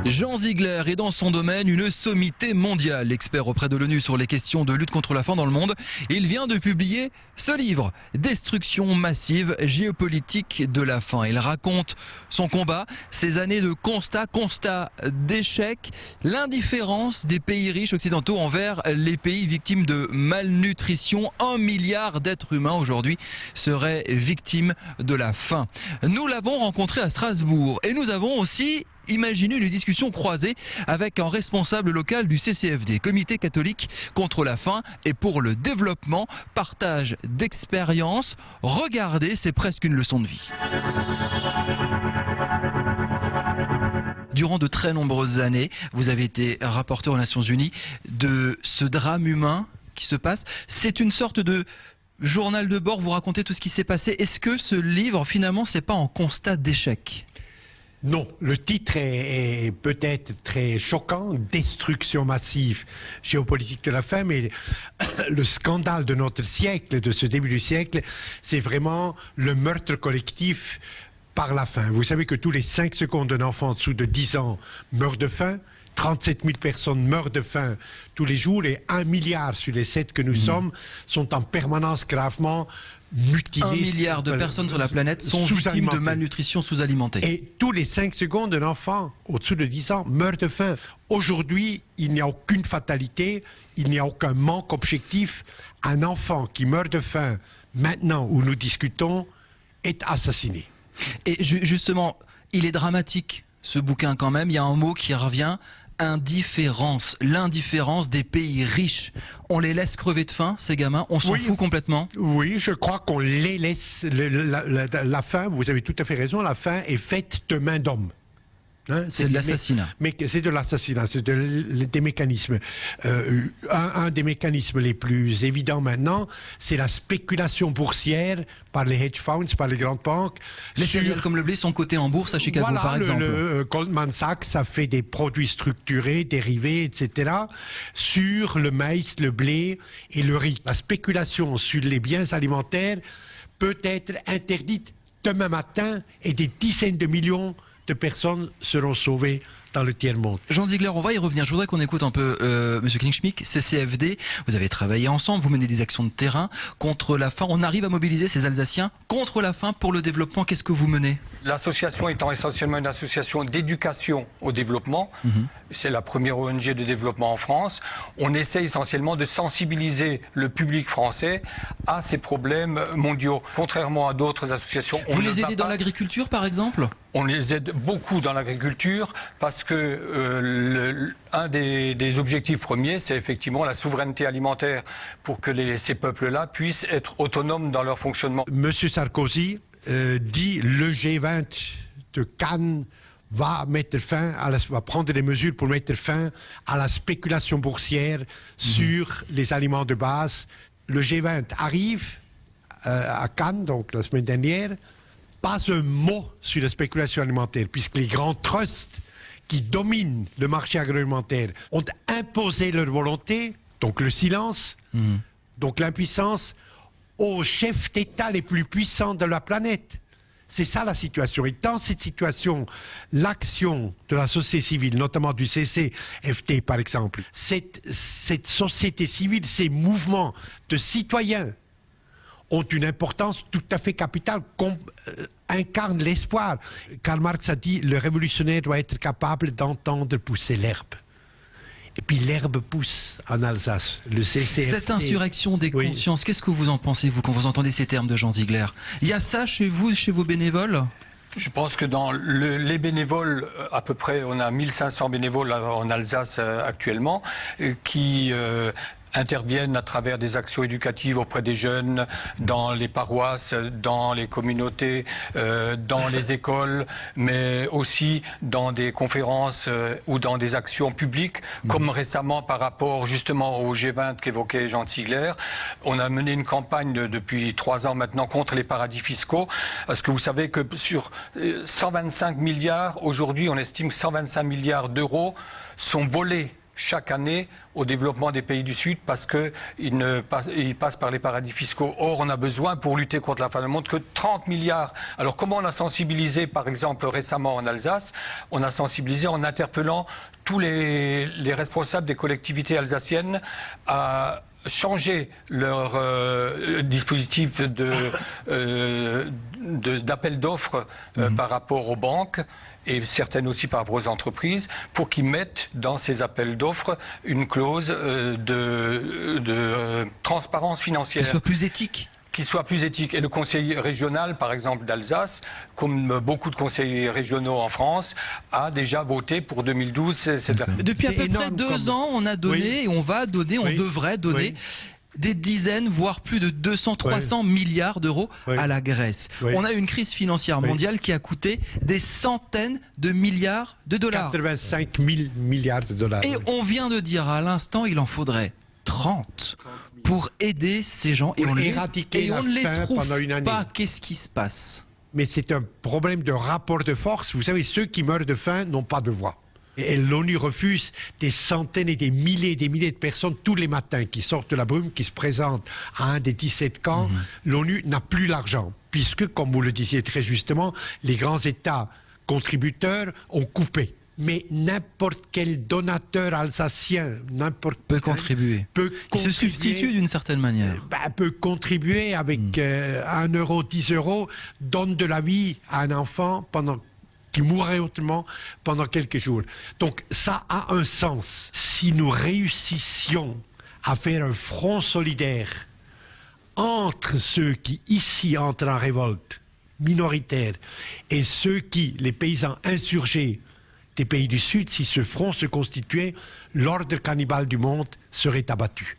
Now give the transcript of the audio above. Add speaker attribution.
Speaker 1: Jean Ziegler est dans son domaine une sommité mondiale, expert auprès de l'ONU sur les questions de lutte contre la faim dans le monde. Il vient de publier ce livre, Destruction massive, géopolitique de la faim. Il raconte son combat, ses années de constat d'échec, l'indifférence des pays riches occidentaux envers les pays victimes de malnutrition. 1 milliard d'êtres humains aujourd'hui seraient victimes de la faim. Nous l'avons rencontré à Strasbourg et nous avons aussi imaginez une discussion croisée avec un responsable local du CCFD, Comité catholique contre la faim et pour le développement, partage d'expériences. Regardez, c'est presque une leçon de vie. Durant de très nombreuses années, vous avez été rapporteur aux Nations Unies de ce drame humain qui se passe. C'est une sorte de journal de bord, vous racontez tout ce qui s'est passé. Est-ce que ce livre, finalement, c'est pas un constat d'échec ?
Speaker 2: Non, le titre est peut-être très choquant, destruction massive géopolitique de la faim, mais le scandale de notre siècle, de ce début du siècle, c'est vraiment le meurtre collectif par la faim. Vous savez que tous les 5 secondes d'un enfant en dessous de 10 ans meurt de faim, 37 000 personnes meurent de faim tous les jours et 1 milliard sur les 7 que nous sommes sont en permanence gravement mutilés.
Speaker 1: 1 milliard de personnes sur la planète sont victimes de malnutrition sous-alimentée.
Speaker 2: Et tous les 5 secondes, un enfant au-dessous de 10 ans meurt de faim. Aujourd'hui, il n'y a aucune fatalité, il n'y a aucun manque objectif. Un enfant qui meurt de faim, maintenant où nous discutons, est assassiné.
Speaker 1: Et justement, il est dramatique, ce bouquin quand même. Il y a un mot qui revient, indifférence. L'indifférence des pays riches. On les laisse crever de faim, ces gamins. On s'en fout complètement.
Speaker 2: Oui, je crois qu'on les laisse. La faim, vous avez tout à fait raison, la faim est faite de main d'homme. Hein,
Speaker 1: c'est de l'assassinat.
Speaker 2: Mais c'est de l'assassinat, c'est des mécanismes. Un des mécanismes les plus évidents maintenant, c'est la spéculation boursière par les hedge funds, par les grandes banques.
Speaker 1: Les céréales comme le blé sont cotées en bourse à Chicago,
Speaker 2: voilà,
Speaker 1: par exemple.
Speaker 2: Goldman Sachs a fait des produits structurés, dérivés, etc., sur le maïs, le blé et le riz. La spéculation sur les biens alimentaires peut être interdite demain matin et des dizaines de millions de personnes seront sauvées dans le tiers-monde.
Speaker 1: Jean Ziegler, on va y revenir. Je voudrais qu'on écoute un peu Monsieur Klingschmick, CCFD. Vous avez travaillé ensemble, vous menez des actions de terrain contre la faim. On arrive à mobiliser ces Alsaciens contre la faim pour le développement. Qu'est-ce que vous menez ?
Speaker 3: L'association étant essentiellement une association d'éducation au développement, c'est la première ONG de développement en France, on essaie essentiellement de sensibiliser le public français à ces problèmes mondiaux. Contrairement à d'autres associations...
Speaker 1: Vous les aidez dans l'agriculture, par exemple ?
Speaker 3: On les aide beaucoup dans l'agriculture parce que un des objectifs premiers, c'est effectivement la souveraineté alimentaire pour que ces peuples-là puissent être autonomes dans leur fonctionnement.
Speaker 2: Monsieur Sarkozy dit le G20 de Cannes va prendre des mesures pour mettre fin à la spéculation boursière sur les aliments de base. Le G20 arrive à Cannes, donc la semaine dernière. Pas un mot sur la spéculation alimentaire, puisque les grands trusts qui dominent le marché agroalimentaire ont imposé leur volonté, donc le silence, donc l'impuissance, aux chefs d'État les plus puissants de la planète. C'est ça la situation. Et dans cette situation, l'action de la société civile, notamment du CCFD par exemple, cette société civile, ces mouvements de citoyens, ont une importance tout à fait capitale, incarnent l'espoir. Karl Marx a dit, le révolutionnaire doit être capable d'entendre pousser l'herbe. Et puis l'herbe pousse en Alsace. Le CCFD...
Speaker 1: Cette insurrection des consciences, qu'est-ce que vous en pensez, vous, quand vous entendez ces termes de Jean Ziegler ? Il y a ça chez vous, chez vos bénévoles ?
Speaker 3: Je pense que dans les bénévoles, à peu près, on a 1500 bénévoles en Alsace actuellement, qui... interviennent à travers des actions éducatives auprès des jeunes, dans les paroisses, dans les communautés, dans les écoles, mais aussi dans des conférences ou dans des actions publiques, comme récemment par rapport justement au G20 qu'évoquait Jean Ziegler. On a mené une campagne depuis 3 ans maintenant contre les paradis fiscaux, parce que vous savez que sur 125 milliards, aujourd'hui on estime que 125 milliards d'euros sont volés chaque année au développement des pays du Sud parce qu'ils passent par les paradis fiscaux. Or, on a besoin, pour lutter contre la fin du monde, que 30 milliards. Alors, comment on a sensibilisé, par exemple, récemment en Alsace? On a sensibilisé en interpellant tous les responsables des collectivités alsaciennes à changer leur dispositif d'appel d'offres par rapport aux banques et certaines aussi par rapport aux entreprises, pour qu'ils mettent dans ces appels d'offres une clause de transparence financière.
Speaker 1: Qu'il soit plus éthique.
Speaker 3: Qui soit plus éthique. Et le conseil régional, par exemple, d'Alsace, comme beaucoup de conseils régionaux en France, a déjà voté pour 2012.
Speaker 1: Depuis à peu près 2 ans, on a donné, et on va donner, on devrait donner des dizaines, voire plus de 200-300 milliards d'euros à la Grèce. On a une crise financière mondiale qui a coûté des centaines de milliards de dollars.
Speaker 2: 85 000 milliards de dollars.
Speaker 1: Et on vient de dire à l'instant, il en faudrait 30 pour aider ces gens. Et on ne les trouve pas. Qu'est-ce qui se passe?
Speaker 2: Mais c'est un problème de rapport de force. Vous savez, ceux qui meurent de faim n'ont pas de voix. Et l'ONU refuse des centaines et des milliers de personnes tous les matins qui sortent de la brume, qui se présentent à un des 17 camps. L'ONU n'a plus l'argent, puisque, comme vous le disiez très justement, les grands États contributeurs ont coupé. Mais n'importe quel donateur alsacien,
Speaker 1: peut contribuer. Il se substitue d'une certaine manière.
Speaker 2: Peut contribuer avec 1 euro, 10 euros, donne de la vie à un enfant qui mourrait autrement pendant quelques jours. Donc ça a un sens. Si nous réussissions à faire un front solidaire entre ceux qui ici entrent en révolte minoritaire et ceux les paysans insurgés des pays du Sud, si ce front se constituait, l'ordre cannibale du monde serait abattu.